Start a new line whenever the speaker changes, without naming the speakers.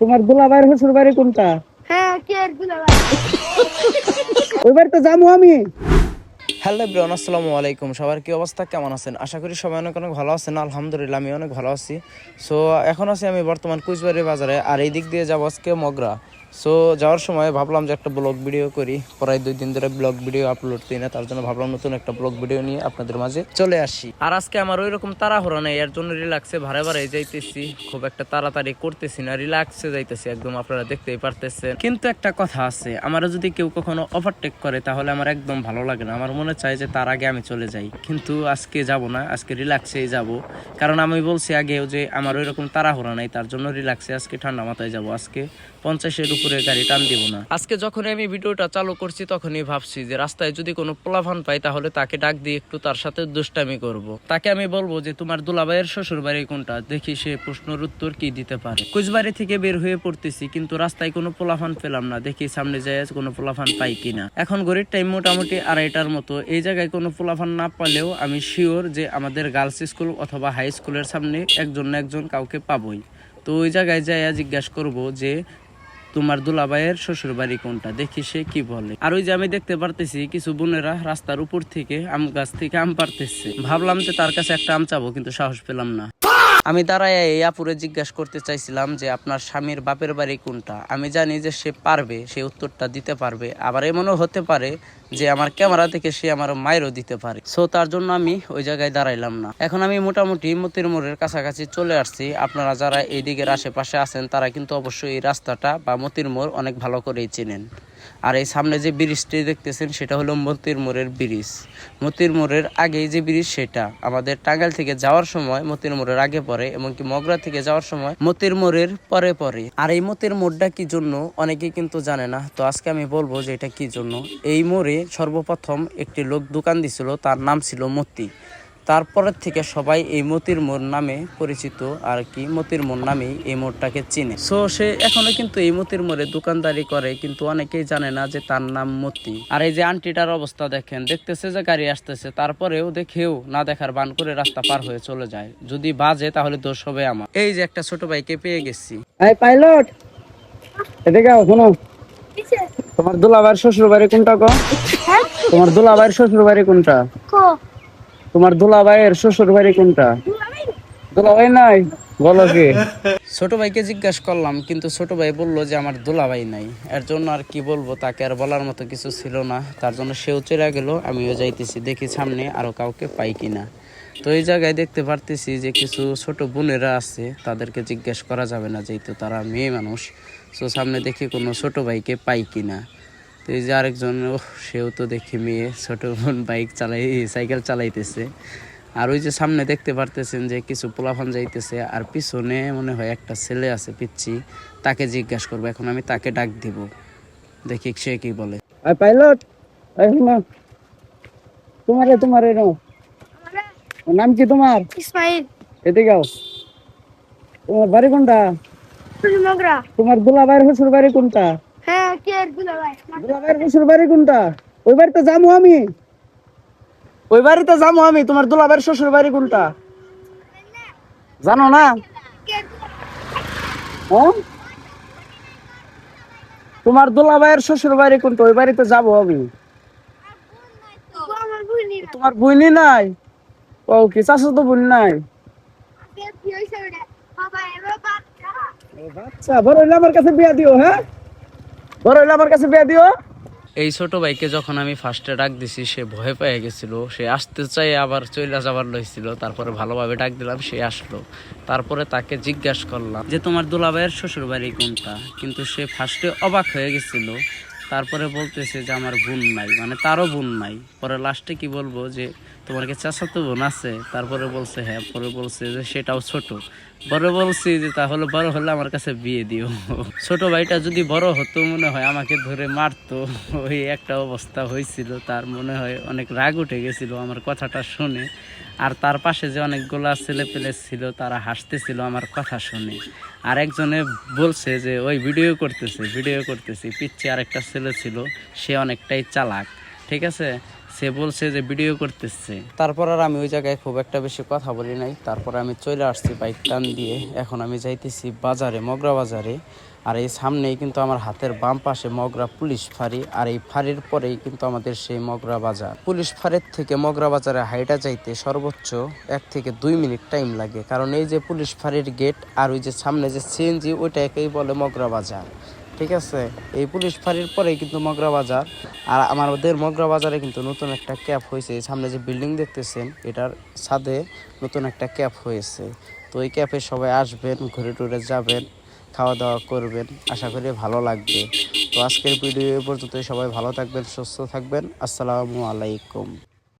তোমার দুলাভাইয়ের শ্বশুর বাড়ি কোনটা?
হ্যাঁ, কে আর দুলাভাই?
ওই বাড়িতে যাবো আমি।
হ্যালো এভরিওয়ান, আসসালামু আলাইকুম। সবার কি অবস্থা, কেমন আছেন? আশা করি সবাই অনেক অনেক ভালো আছেন। আলহামদুলিল্লাহ আমি অনেক ভালো আছি। সো এখন আছি আমি বর্তমান কুচবিহার বাজারে, আর এই দিক দিয়ে যাবো আজকে মগরা। সো যাওয়ার সময় ভাবলাম যে একটা ব্লগ ভিডিও করি, প্রায় 2 দিন ধরে ব্লগ ভিডিও আপলোড দিই না, তার জন্য ভাবলাম নতুন একটা ব্লগ ভিডিও নিয়ে আপনাদের মাঝে চলে আসি। আর আজকে আমার ওই রকম তাড়াহুড়া নেই, এর জন্য রিল্যাক্সে ভাড়া ভাড়াই যাইতেছি, খুব একটা তাড়াতাড়ি করতেছি না, রিল্যাক্সে যাইতেছি একদম, আপনারা দেখতেই পারতেছেন। কিন্তু একটা কথা আছে, আমারও যদি কেউ কখনো ওভারটেক করে তাহলে আমার একদম ভালো লাগে না, আমার মনে চায় যে তার আগে আমি চলে যাই। কিন্তু আজকে যাব না, আজকে রিল্যাক্সেই যাব, কারণ আমি বলছি আগেও যে আমার ওই রকম তাড়াহুড়া নাই, তার জন্য রিল্যাক্সে আজকে ঠান্ডা মাথায় যাব। আজকে 50-এর উপরে গাড়ি টান দিব না। আজকে যখন আমি ভিডিওটা চালু করছি তখনই ভাবছি যে রাস্তায় যদি কোনো পোলাভান পাই তাহলে তাকে ডাক দিয়ে একটু তার সাথে দুষ্টামি করব। তাকে আমি বলবো যে তোমার দুলাভাইয়ের শ্বশুর বাড়ি কোনটা, দেখি সে প্রশ্নের উত্তর কি দিতে পারে। কুচবাড়ি থেকে বের হয়ে পড়তেছি, কিন্তু রাস্তায় কোনো পোলাভান পেলাম না, দেখি সামনে যায় কোনো পোলাভান পাই কিনা। এখন ঘড়ির টাইম মোটামুটি 2:30টার মতো। এই জায়গায় কোনো পোলাভান না পালেও আমি শিওর যে আমাদের গার্লস স্কুল অথবা হাই স্কুলের সামনে একজন না একজন কাউকে পাবোই। তো ওই জায়গায় যাইয়া জিজ্ঞাসা করবো যে তোমার দুলাভাইয়ের শ্বশুর বাড়ি কোনটা, দেখি সে কি বলে। আর ওই যে আমি দেখতে পারতেছি কিছু বোনেরা রাস্তার উপর থেকে আম গাছ থেকে আম পারতেছে, ভাবলাম যে তার কাছে একটা আম চাবো, কিন্তু সাহস পেলাম না। আমি দাঁড়ায় এই আপুরে জিজ্ঞাসা করতে চাইছিলাম যে আপনার স্বামীর বাপের বাড়ি কোনটা। আমি জানি যে সে পারবে, সে উত্তরটা দিতে পারবে, আবার এমনও হতে পারে যে আমার ক্যামেরা থেকে সে আমার মায়েরও দিতে পারে। সো তার জন্য আমি ওই জায়গায় দাঁড়াইলাম না। এখন আমি মোটামুটি মতির মোড়ের কাছাকাছি চলে আসছি। আপনারা যারা এই দিকের আশেপাশে আছেন তারা কিন্তু অবশ্যই এই রাস্তাটা বা মতির মোড় অনেক ভালো করেই চেনেন। আর এই সামনে যে ব্রিজটি দেখতেছেন সেটা হলো মতির মোড়ের ব্রিজ। মতির মোড়ের আগেই যে ব্রিজ সেটা আমাদের টাঙ্গাইল থেকে যাওয়ার সময় মতির মোড়ের আগে পড়ে, এমনকি মগরা থেকে যাওয়ার সময় মতির মোড়ের পরে পড়ে। আর এই মতির মোড়টা কি জন্য অনেকেই কিন্তু জানে না, তো আজকে আমি বলবো যে এটা কি জন্য। এই মোড়ে সর্বপ্রথম একটি লোক দোকান দিছিল, তার নাম ছিল মতি। তারপরের থেকে সবাই এই মতির মোড় নামে পরিচিত, আর কি মতির মোড় নামেই এই মোড়টাকে চিনে। সো সে এখনো কিন্তু এই মতির মোড়ে দোকানদারি করে, কিন্তু অনেকেই জানে না যে তার নাম মতি। আর এই যে আন্টিটার অবস্থা দেখেন, দেখতেছে যে গাড়ি আসতেছে, তারপরেও দেখেও না দেখার বান করে রাস্তা পার হয়ে চলে যায়। যদি বাজে তাহলে দোষ হবে আমার। এই যে একটা ছোট ভাইকে পেয়ে গেছি।
এই পাইলট, এদিকে আও, শোনো।
কিসে?
তোমার দুলাভাইয়ের শ্বশুর বাড়ি কোনটা গো?
হ্যাঁ,
তোমার দুলাভাইয়ের শ্বশুর বাড়ি কোনটা?
কো
তোমার দুলাভাইয়ের শ্বশুর বাড়ি কোনটা?
দুলাভাই?
দুলাভাই নাই, বলো কি?
ছোট ভাইকে জিজ্ঞাসা করলাম, কিন্তু ছোট ভাই বললো যে আমার দুলাভাই নাই। এর জন্য আর কি বলবো, তাকে আর বলার মতো কিছু ছিল না, তার জন্য সেও চলে গেল, আমিও যাইতেছি, দেখি সামনে আরো কাউকে পাই কিনা। তো এই জায়গায় দেখতে পারতেছি যে কিছু ছোট বোনেরা আছে, তাদেরকে জিজ্ঞেস করা যাবে না যেহেতু তারা মেয়ে মানুষ। তো সামনে দেখি কোনো ছোট ভাইকে পাই কিনা। তো এই যে আরেকজন, সেও তো দেখি মেয়ে, ছোট বোন বাইক চালাই, সাইকেল চালাইতেছে। আর ওই যে সামনে দেখতে পারতেছেন যে কিছু পোলাপান যাইতেছে, আর পিছনে মনে হয় একটা ছেলে আছে পিচ্ছি, তাকে জিজ্ঞাসা করবো। এখন আমি তাকে ডাক দিব, দেখি সে কি বলে।
এই পাইলট, এই শোনো, তোমার নাও, নাম কি তোমার?
ইসমাইল।
এদিকে আও। তোমার বাড়ি কোনটা?
মগরা।
তোমার দুলাভাইয়ের শ্বশুর বাড়ি কোনটা?
হ্যাঁ, কে আর দুলাভাই?
দুলাভাইয়ের শ্বশুর বাড়ি কোনটা? ওই বাড়িতে যাবো আমি, ওই বাড়িতে যাবো আমি। তোমার দুলাভাইয়ের শ্বশুর বাড়ি কোনটা জানো না? হ্যাঁ, তোমার দুলাভাইয়ের শ্বশুর বাড়ি কোনটা? ওই বাড়িতে যাবো আমি।
আমার বুনি না।
তোমার বোনই নাই? ও কি চাষা তো বোন নাই?
কি হইছে ওটা? বাবা এবার বাচ্চা।
আচ্ছা, বড় হইলে আমার কাছে বিয়া দিও। হ্যাঁ, বড় হইলে আমার কাছে বিয়া দিও।
এই ছোট ভাইকে যখন আমি ফার্স্টে ডাক দিছি, সে ভয় পেয়ে গেছিল, সে আসতে চাই আবার চলে যাবার লইছিল। তারপরে ভালোভাবে ডাক দিলাম, সে আসলো। তারপরে তাকে জিজ্ঞাসা করলাম যে তোমার দুলাভাইয়ের শ্বশুর বাড়ি কোনটা, কিন্তু সে ফার্স্টে অবাক হয়ে গেছিল। তারপরে বলতেছে যে আমার বোন নাই, মানে তারও বোন নাই। পরে লাস্টে কি বলবো যে তোমার কি চাচাতো বোন আছে? তারপরে বলছে হ্যাঁ। পরে বলছে যে সেটাও ছোট। বড় বলছি যে তাহলে বড় হলে আমার কাছে বিয়ে দিও। ছোট ভাইটা যদি বড় হতো মনে হয় আমাকে ধরে মারতো, ওই একটা অবস্থা হয়েছিল। তার মনে হয় অনেক রাগ উঠে গেছিল আমার কথাটা শুনে। আর তার পাশে যে অনেকগুলা ছেলে পেলে ছিল তারা হাসতেছিল আমার কথা শুনে। আর একজনে বলছে যে ওই ভিডিও করতেছি। পিচ্ছে আরেকটা ছেলে ছিল, সে অনেকটাই চালাক, ঠিক আছে, সে বলছে যে ভিডিও করতেছে। তারপর আর আমি ওই জায়গায় খুব একটা বেশি কথা বলি নাই। তারপর আমি চলে আসছি বাইক টান দিয়ে। এখন আমি যাইতেছি বাজারে, মগরা বাজারে। আর এই সামনেই কিন্তু আমার হাতের বাম পাশে মগরা পুলিশ ফাঁড়ি, আর এই ফাঁড়ির পরেই কিন্তু আমাদের সেই মগরা বাজার। পুলিশ ফাঁড়ির থেকে মগরা বাজারে হাইটা যাইতে সর্বোচ্চ 1 থেকে 2 মিনিট টাইম লাগে, কারণ এই যে পুলিশ ফাঁড়ির গেট আর ওই যে সামনে যে সিএনজি ওইটাকেই বলে মগরা বাজার। ঠিক আছে, এই পুলিশ ফাঁড়ির পরেই কিন্তু মগরা বাজার। আর আমাদের মগরা বাজারে কিন্তু নতুন একটা ক্যাপ হয়েছে, সামনে যে বিল্ডিং দেখতেছেন এটার ছাদে নতুন একটা ক্যাপ হয়েছে। তো ওই ক্যাপে সবাই আসবেন, ঘুরে টুরে যাবেন, খাওয়া দাওয়া করবেন, আশা করি ভালো লাগবে। তো আজকের ভিডিও এ পর্যন্ত, সবাই ভালো থাকবেন, সুস্থ থাকবেন, আসসালামু আলাইকুম।